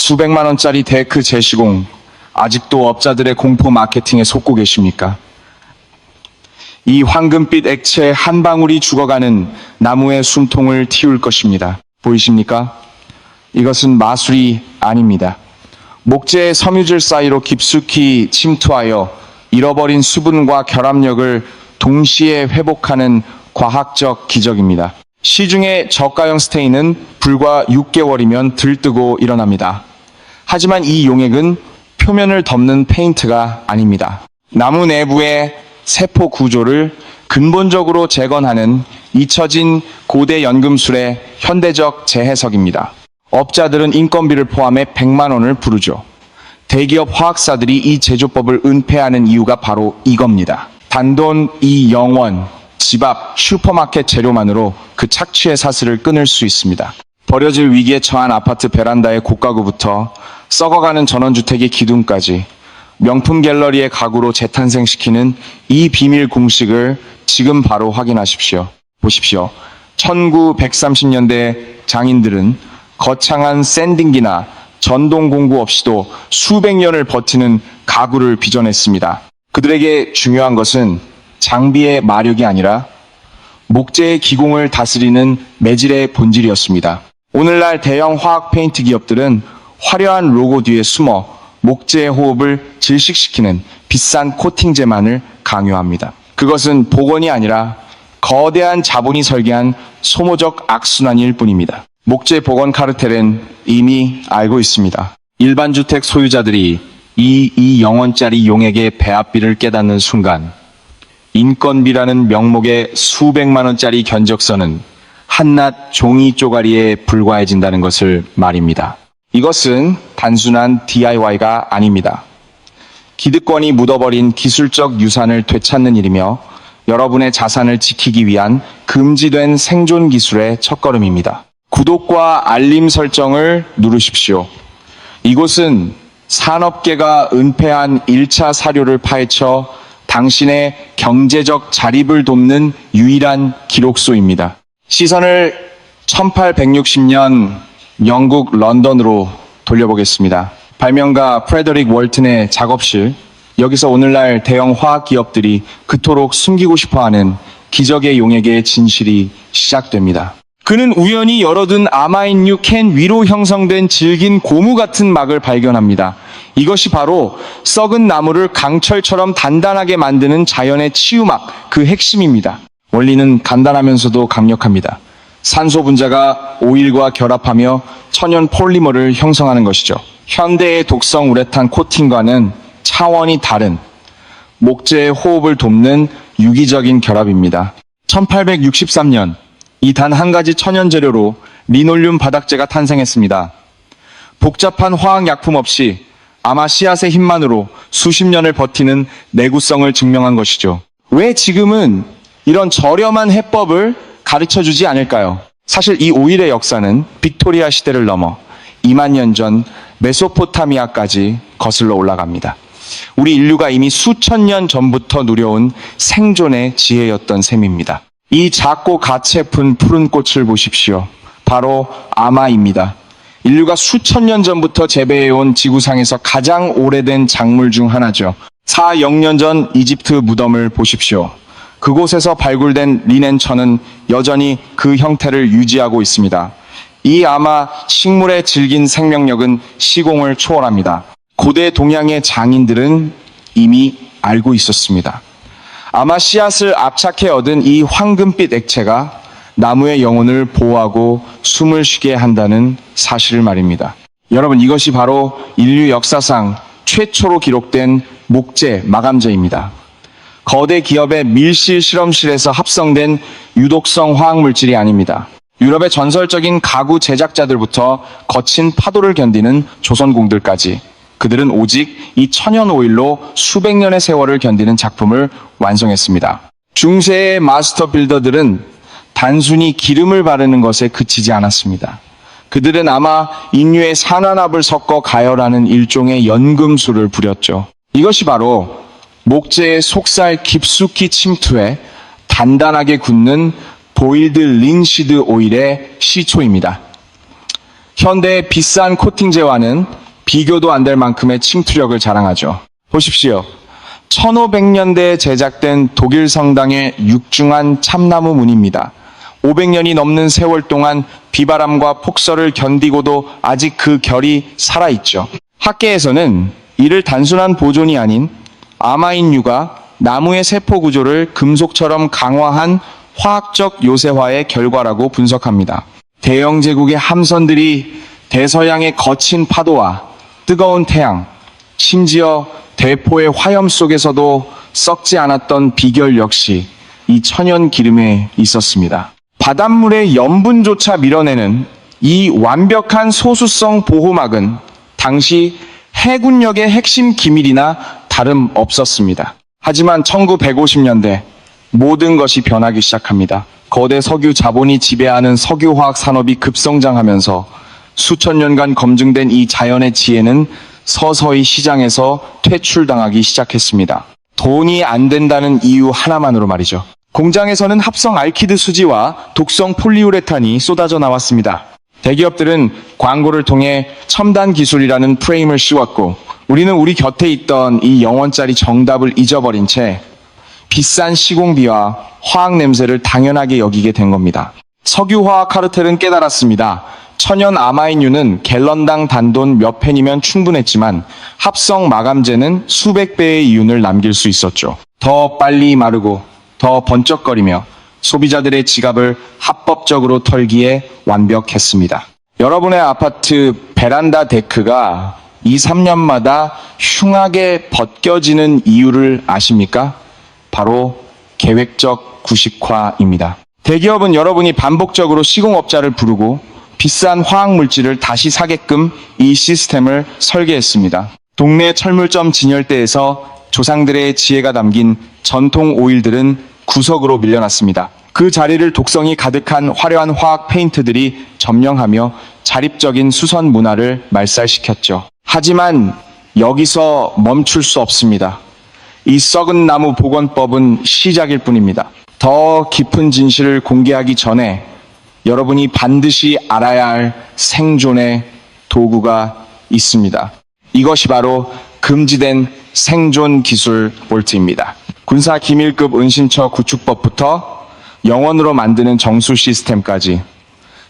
수백만 원짜리 데크 재시공, 아직도 업자들의 공포 마케팅에 속고 계십니까? 이 황금빛 액체 한 방울이 죽어가는 나무의 숨통을 틔울 것입니다. 보이십니까? 이것은 마술이 아닙니다. 목재의 섬유질 사이로 깊숙이 침투하여 잃어버린 수분과 결합력을 동시에 회복하는 과학적 기적입니다. 시중의 저가형 스테인은 불과 6개월이면 들뜨고 일어납니다. 하지만 이 용액은 표면을 덮는 페인트가 아닙니다. 나무 내부의 세포 구조를 근본적으로 재건하는 잊혀진 고대 연금술의 현대적 재해석입니다. 업자들은 인건비를 포함해 100만 원을 부르죠. 대기업 화학사들이 이 제조법을 은폐하는 이유가 바로 이겁니다. 단돈 2영원, 집 앞 슈퍼마켓 재료만으로 그 착취의 사슬을 끊을 수 있습니다. 버려질 위기에 처한 아파트 베란다의 고가구부터 썩어가는 전원주택의 기둥까지 명품 갤러리의 가구로 재탄생시키는 이 비밀 공식을 지금 바로 확인하십시오. 보십시오. 1930년대 장인들은 거창한 샌딩기나 전동 공구 없이도 수백 년을 버티는 가구를 빚어냈습니다. 그들에게 중요한 것은 장비의 마력이 아니라 목재의 기공을 다스리는 매질의 본질이었습니다. 오늘날 대형 화학 페인트 기업들은 화려한 로고 뒤에 숨어 목재의 호흡을 질식시키는 비싼 코팅제만을 강요합니다. 그것은 복원이 아니라 거대한 자본이 설계한 소모적 악순환일 뿐입니다. 목재 복원 카르텔은 이미 알고 있습니다. 일반 주택 소유자들이 이 2영원짜리 용액의 배합비를 깨닫는 순간 인건비라는 명목의 수백만 원짜리 견적서는 한낱 종이 쪼가리에 불과해진다는 것을 말입니다. 이것은 단순한 DIY가 아닙니다. 기득권이 묻어버린 기술적 유산을 되찾는 일이며 여러분의 자산을 지키기 위한 금지된 생존 기술의 첫걸음입니다. 구독과 알림 설정을 누르십시오. 이곳은 산업계가 은폐한 1차 사료를 파헤쳐 당신의 경제적 자립을 돕는 유일한 기록소입니다. 시선을 1860년 영국 런던으로 돌려보겠습니다. 발명가 프레더릭 월튼의 작업실, 여기서 오늘날 대형 화학 기업들이 그토록 숨기고 싶어하는 기적의 용액의 진실이 시작됩니다. 그는 우연히 열어둔 아마인유 캔 위로 형성된 질긴 고무 같은 막을 발견합니다. 이것이 바로 썩은 나무를 강철처럼 단단하게 만드는 자연의 치유막, 그 핵심입니다. 원리는 간단하면서도 강력합니다. 산소 분자가 오일과 결합하며 천연 폴리머를 형성하는 것이죠. 현대의 독성 우레탄 코팅과는 차원이 다른 목재의 호흡을 돕는 유기적인 결합입니다. 1863년 이 단 한 가지 천연 재료로 리놀륨 바닥재가 탄생했습니다. 복잡한 화학약품 없이 아마 씨앗의 힘만으로 수십 년을 버티는 내구성을 증명한 것이죠. 왜 지금은 이런 저렴한 해법을 가르쳐주지 않을까요? 사실 이 오일의 역사는 빅토리아 시대를 넘어 2만 년 전 메소포타미아까지 거슬러 올라갑니다. 우리 인류가 이미 수천 년 전부터 누려온 생존의 지혜였던 셈입니다. 이 작고 가채픈 푸른 꽃을 보십시오. 바로 아마입니다. 인류가 수천 년 전부터 재배해온 지구상에서 가장 오래된 작물 중 하나죠. 4영년 전 이집트 무덤을 보십시오. 그곳에서 발굴된 리넨천은 여전히 그 형태를 유지하고 있습니다. 이 아마 식물의 질긴 생명력은 시공을 초월합니다. 고대 동양의 장인들은 이미 알고 있었습니다. 아마 씨앗을 압착해 얻은 이 황금빛 액체가 나무의 영혼을 보호하고 숨을 쉬게 한다는 사실을 말입니다. 여러분, 이것이 바로 인류 역사상 최초로 기록된 목재 마감재입니다. 거대 기업의 밀실 실험실에서 합성된 유독성 화학물질이 아닙니다. 유럽의 전설적인 가구 제작자들부터 거친 파도를 견디는 조선공들까지 그들은 오직 이 천연 오일로 수백 년의 세월을 견디는 작품을 완성했습니다. 중세의 마스터 빌더들은 단순히 기름을 바르는 것에 그치지 않았습니다. 그들은 아마 인류의 산화납을 섞어 가열하는 일종의 연금술을 부렸죠. 이것이 바로 목재의 속살 깊숙이 침투해 단단하게 굳는 보일드 린시드 오일의 시초입니다. 현대의 비싼 코팅제와는 비교도 안 될 만큼의 침투력을 자랑하죠. 보십시오. 1500년대에 제작된 독일 성당의 육중한 참나무 문입니다. 500년이 넘는 세월 동안 비바람과 폭설을 견디고도 아직 그 결이 살아있죠. 학계에서는 이를 단순한 보존이 아닌 아마인유가 나무의 세포 구조를 금속처럼 강화한 화학적 요새화의 결과라고 분석합니다. 대영 제국의 함선들이 대서양의 거친 파도와 뜨거운 태양, 심지어 대포의 화염 속에서도 썩지 않았던 비결 역시 이 천연 기름에 있었습니다. 바닷물의 염분조차 밀어내는 이 완벽한 소수성 보호막은 당시 해군력의 핵심 기밀이나 다름없었습니다. 하지만 1950년대 모든 것이 변하기 시작합니다. 거대 석유 자본이 지배하는 석유화학 산업이 급성장하면서 수천 년간 검증된 이 자연의 지혜는 서서히 시장에서 퇴출당하기 시작했습니다. 돈이 안 된다는 이유 하나만으로 말이죠. 공장에서는 합성 알키드 수지와 독성 폴리우레탄이 쏟아져 나왔습니다. 대기업들은 광고를 통해 첨단 기술이라는 프레임을 씌웠고 우리는 우리 곁에 있던 이 영원짜리 정답을 잊어버린 채 비싼 시공비와 화학 냄새를 당연하게 여기게 된 겁니다. 석유화학 카르텔은 깨달았습니다. 천연 아마인유는 갤런당 단돈 몇 펜이면 충분했지만 합성 마감제는 수백 배의 이윤을 남길 수 있었죠. 더 빨리 마르고 더 번쩍거리며 소비자들의 지갑을 합법적으로 털기에 완벽했습니다. 여러분의 아파트 베란다 데크가 2, 3년마다 흉하게 벗겨지는 이유를 아십니까? 바로 계획적 구식화입니다. 대기업은 여러분이 반복적으로 시공업자를 부르고 비싼 화학물질을 다시 사게끔 이 시스템을 설계했습니다. 동네 철물점 진열대에서 조상들의 지혜가 담긴 전통 오일들은 구석으로 밀려났습니다. 그 자리를 독성이 가득한 화려한 화학 페인트들이 점령하며 자립적인 수선 문화를 말살시켰죠. 하지만 여기서 멈출 수 없습니다. 이 썩은 나무 복원법은 시작일 뿐입니다. 더 깊은 진실을 공개하기 전에 여러분이 반드시 알아야 할 생존의 도구가 있습니다. 이것이 바로 금지된 생존 기술 볼트입니다. 군사 기밀급 은신처 구축법부터 영원으로 만드는 정수 시스템까지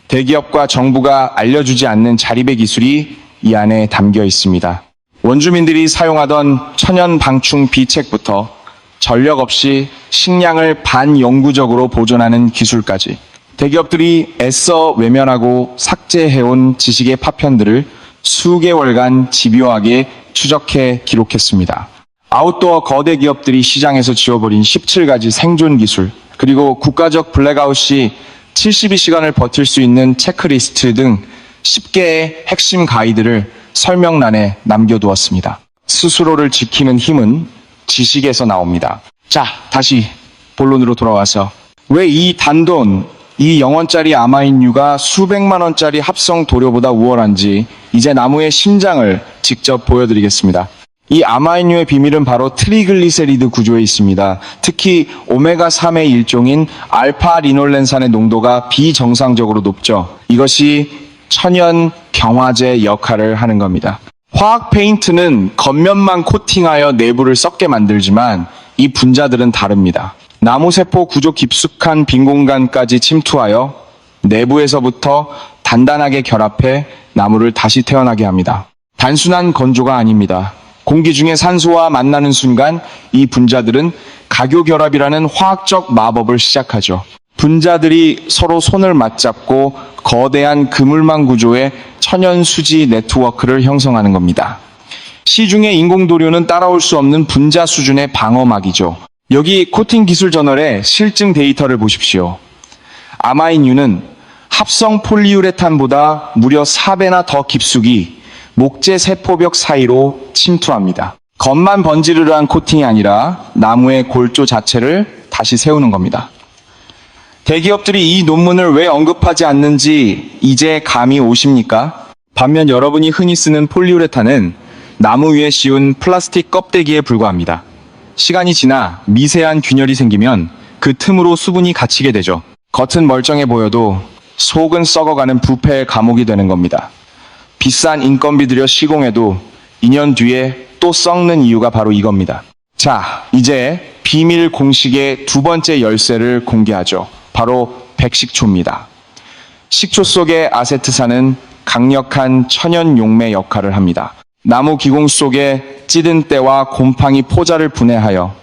대기업과 정부가 알려주지 않는 자립의 기술이 이 안에 담겨 있습니다. 원주민들이 사용하던 천연 방충 비책부터 전력 없이 식량을 반영구적으로 보존하는 기술까지 대기업들이 애써 외면하고 삭제해온 지식의 파편들을 수개월간 집요하게 추적해 기록했습니다. 아웃도어 거대 기업들이 시장에서 지워버린 17가지 생존 기술, 그리고 국가적 블랙아웃 시 72시간을 버틸 수 있는 체크리스트 등 10개의 핵심 가이드를 설명란에 남겨두었습니다. 스스로를 지키는 힘은 지식에서 나옵니다. 자, 다시 본론으로 돌아와서 왜 이 단돈, 이 영원짜리 아마인유가 수백만 원짜리 합성 도료보다 우월한지 이제 나무의 심장을 직접 보여드리겠습니다. 이 아마인유의 비밀은 바로 트리글리세리드 구조에 있습니다. 특히 오메가3의 일종인 알파 리놀렌산의 농도가 비정상적으로 높죠. 이것이 천연 경화제 역할을 하는 겁니다. 화학 페인트는 겉면만 코팅하여 내부를 썩게 만들지만 이 분자들은 다릅니다. 나무세포 구조 깊숙한 빈 공간까지 침투하여 내부에서부터 단단하게 결합해 나무를 다시 태어나게 합니다. 단순한 건조가 아닙니다. 공기 중에 산소와 만나는 순간 이 분자들은 가교결합이라는 화학적 마법을 시작하죠. 분자들이 서로 손을 맞잡고 거대한 그물망 구조의 천연수지 네트워크를 형성하는 겁니다. 시중의 인공도료는 따라올 수 없는 분자 수준의 방어막이죠. 여기 코팅 기술 저널의 실증 데이터를 보십시오. 아마인유는 합성 폴리우레탄보다 무려 4배나 더 깊숙이 목재 세포벽 사이로 침투합니다. 겉만 번지르르한 코팅이 아니라 나무의 골조 자체를 다시 세우는 겁니다. 대기업들이 이 논문을 왜 언급하지 않는지 이제 감이 오십니까? 반면 여러분이 흔히 쓰는 폴리우레탄은 나무 위에 씌운 플라스틱 껍데기에 불과합니다. 시간이 지나 미세한 균열이 생기면 그 틈으로 수분이 갇히게 되죠. 겉은 멀쩡해 보여도 속은 썩어가는 부패의 감옥이 되는 겁니다. 비싼 인건비 들여 시공해도 2년 뒤에 또 썩는 이유가 바로 이겁니다. 자, 이제 비밀 공식의 두 번째 열쇠를 공개하죠. 바로 백식초입니다. 식초 속의 아세트산은 강력한 천연 용매 역할을 합니다. 나무 기공 속에 찌든 때와 곰팡이 포자를 분해하여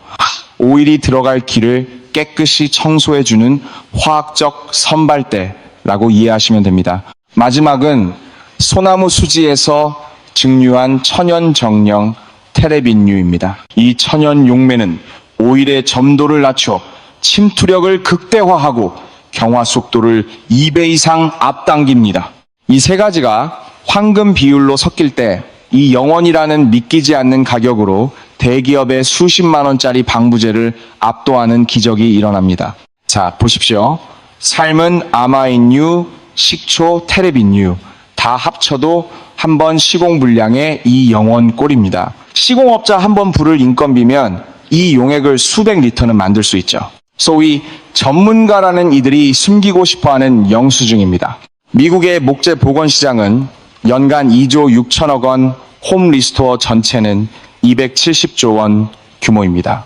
오일이 들어갈 길을 깨끗이 청소해주는 화학적 선발대라고 이해하시면 됩니다. 마지막은 소나무 수지에서 증류한 천연 정령 테레빈유입니다. 이 천연 용매는 오일의 점도를 낮춰 침투력을 극대화하고 경화 속도를 2배 이상 앞당깁니다. 이 세 가지가 황금 비율로 섞일 때 이 영원이라는 믿기지 않는 가격으로 대기업의 수십만 원짜리 방부제를 압도하는 기적이 일어납니다. 자, 보십시오. 삶은 아마인유, 식초, 테레빈유 다 합쳐도 한 번 시공 분량의 이 영원 꼴입니다. 시공업자 한 번 부를 인건비면 이 용액을 수백 리터는 만들 수 있죠. 소위 전문가라는 이들이 숨기고 싶어하는 영수증입니다. 미국의 목재 보건 시장은 연간 2조 6천억 원, 홈 리스토어 전체는 270조 원 규모입니다.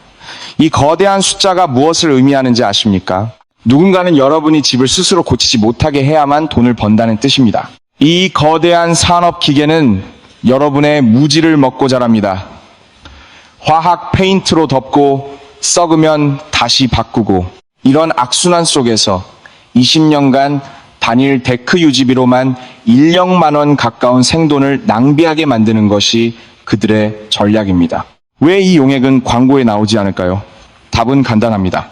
이 거대한 숫자가 무엇을 의미하는지 아십니까? 누군가는 여러분이 집을 스스로 고치지 못하게 해야만 돈을 번다는 뜻입니다. 이 거대한 산업 기계는 여러분의 무지를 먹고 자랍니다. 화학 페인트로 덮고 썩으면 다시 바꾸고 이런 악순환 속에서 20년간 단일 데크 유지비로만 1억만 원 가까운 생돈을 낭비하게 만드는 것이 그들의 전략입니다. 왜 이 용액은 광고에 나오지 않을까요? 답은 간단합니다.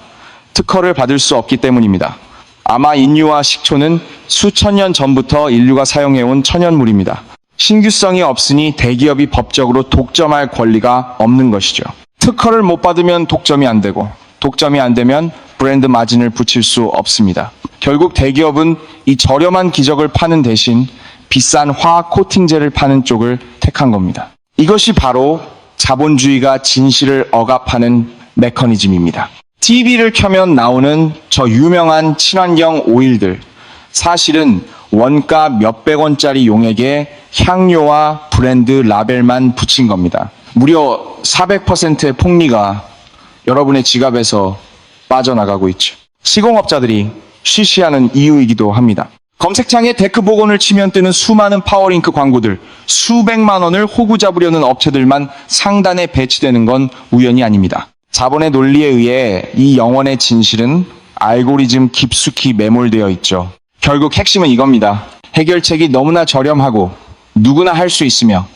특허를 받을 수 없기 때문입니다. 아마 인유와 식초는 수천 년 전부터 인류가 사용해온 천연물입니다. 신규성이 없으니 대기업이 법적으로 독점할 권리가 없는 것이죠. 특허를 못 받으면 독점이 안 되고 독점이 안 되면 브랜드 마진을 붙일 수 없습니다. 결국 대기업은 이 저렴한 기적을 파는 대신 비싼 화학 코팅제를 파는 쪽을 택한 겁니다. 이것이 바로 자본주의가 진실을 억압하는 메커니즘입니다. TV를 켜면 나오는 저 유명한 친환경 오일들, 사실은 원가 몇백 원짜리 용액에 향료와 브랜드 라벨만 붙인 겁니다. 무려 400%의 폭리가 여러분의 지갑에서 빠져나가고 있죠. 시공업자들이 쉬쉬하는 이유이기도 합니다. 검색창에 데크 복원을 치면 뜨는 수많은 파워링크 광고들, 수백만 원을 호구 잡으려는 업체들만 상단에 배치되는 건 우연이 아닙니다. 자본의 논리에 의해 이 영원의 진실은 알고리즘 깊숙이 매몰되어 있죠. 결국 핵심은 이겁니다. 해결책이 너무나 저렴하고 누구나 할 수 있으며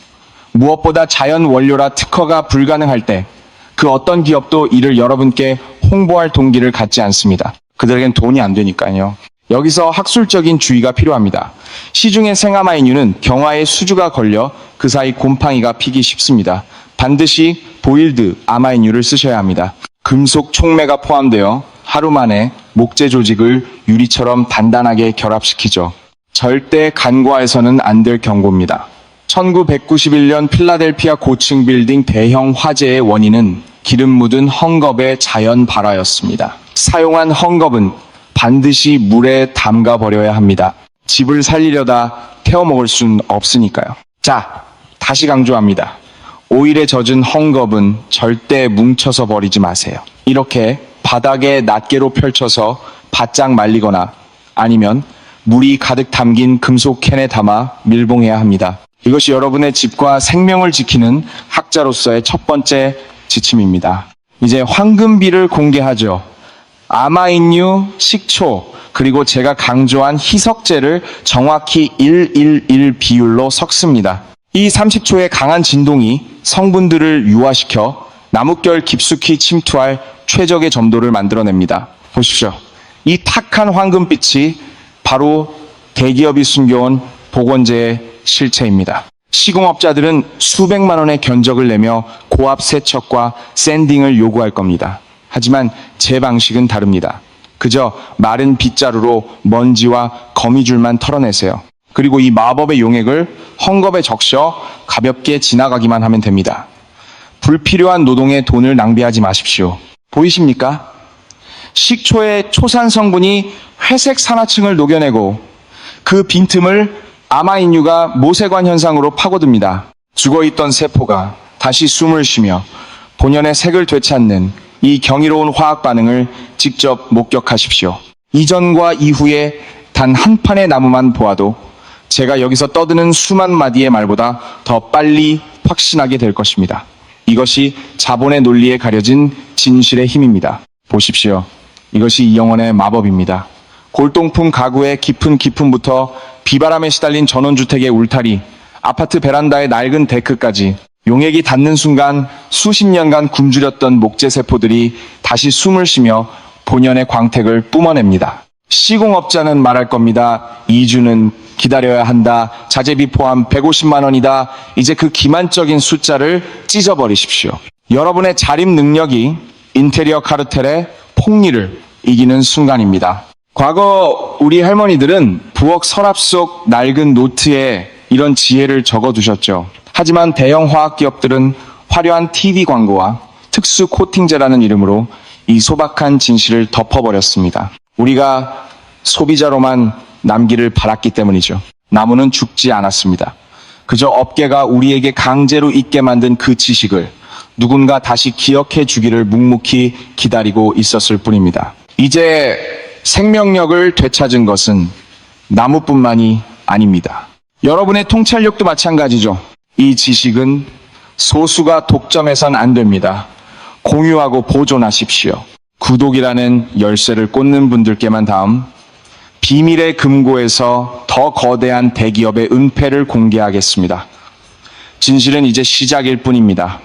무엇보다 자연 원료라 특허가 불가능할 때 그 어떤 기업도 이를 여러분께 홍보할 동기를 갖지 않습니다. 그들에겐 돈이 안 되니까요. 여기서 학술적인 주의가 필요합니다. 시중의 생아마인유는 경화에 수주가 걸려 그 사이 곰팡이가 피기 쉽습니다. 반드시 보일드 아마인유를 쓰셔야 합니다. 금속 촉매가 포함되어 하루 만에 목재 조직을 유리처럼 단단하게 결합시키죠. 절대 간과해서는 안 될 경고입니다. 1991년 필라델피아 고층 빌딩 대형 화재의 원인은 기름 묻은 헝겊의 자연 발화였습니다. 사용한 헝겊은 반드시 물에 담가 버려야 합니다. 집을 살리려다 태워 먹을 순 없으니까요. 자, 다시 강조합니다. 오일에 젖은 헝겊은 절대 뭉쳐서 버리지 마세요. 이렇게 바닥에 낱개로 펼쳐서 바짝 말리거나 아니면 물이 가득 담긴 금속 캔에 담아 밀봉해야 합니다. 이것이 여러분의 집과 생명을 지키는 학자로서의 첫 번째 지침입니다. 이제 황금비를 공개하죠. 아마인유, 식초, 그리고 제가 강조한 희석제를 정확히 1:1:1 비율로 섞습니다. 이 30초의 강한 진동이 성분들을 유화시켜 나뭇결 깊숙이 침투할 최적의 점도를 만들어냅니다. 보십시오. 이 탁한 황금빛이 바로 대기업이 숨겨온 복원제의 실체입니다. 시공업자들은 수백만 원의 견적을 내며 고압 세척과 샌딩을 요구할 겁니다. 하지만 제 방식은 다릅니다. 그저 마른 빗자루로 먼지와 거미줄만 털어내세요. 그리고 이 마법의 용액을 헝겊에 적셔 가볍게 지나가기만 하면 됩니다. 불필요한 노동에 돈을 낭비하지 마십시오. 보이십니까? 식초의 초산 성분이 회색 산화층을 녹여내고 그 빈틈을 아마인유가 모세관 현상으로 파고듭니다. 죽어있던 세포가 다시 숨을 쉬며 본연의 색을 되찾는 이 경이로운 화학 반응을 직접 목격하십시오. 이전과 이후에 단 한 판의 나무만 보아도 제가 여기서 떠드는 수만 마디의 말보다 더 빨리 확신하게 될 것입니다. 이것이 자본의 논리에 가려진 진실의 힘입니다. 보십시오. 이것이 이 영혼의 마법입니다. 골동품 가구의 깊은 깊음부터 비바람에 시달린 전원주택의 울타리, 아파트 베란다의 낡은 데크까지 용액이 닿는 순간 수십 년간 굶주렸던 목재세포들이 다시 숨을 쉬며 본연의 광택을 뿜어냅니다. 시공업자는 말할 겁니다. 2주는 기다려야 한다. 자재비 포함 150만 원이다. 이제 그 기만적인 숫자를 찢어버리십시오. 여러분의 자립 능력이 인테리어 카르텔의 폭리를 이기는 순간입니다. 과거 우리 할머니들은 부엌 서랍 속 낡은 노트에 이런 지혜를 적어두셨죠. 하지만 대형 화학기업들은 화려한 TV 광고와 특수 코팅제라는 이름으로 이 소박한 진실을 덮어버렸습니다. 우리가 소비자로만 남기를 바랐기 때문이죠. 나무는 죽지 않았습니다. 그저 업계가 우리에게 강제로 잊게 만든 그 지식을 누군가 다시 기억해 주기를 묵묵히 기다리고 있었을 뿐입니다. 이제 생명력을 되찾은 것은 나무뿐만이 아닙니다. 여러분의 통찰력도 마찬가지죠. 이 지식은 소수가 독점해선 안 됩니다. 공유하고 보존하십시오. 구독이라는 열쇠를 꽂는 분들께만 다음 비밀의 금고에서 더 거대한 대기업의 은폐를 공개하겠습니다. 진실은 이제 시작일 뿐입니다.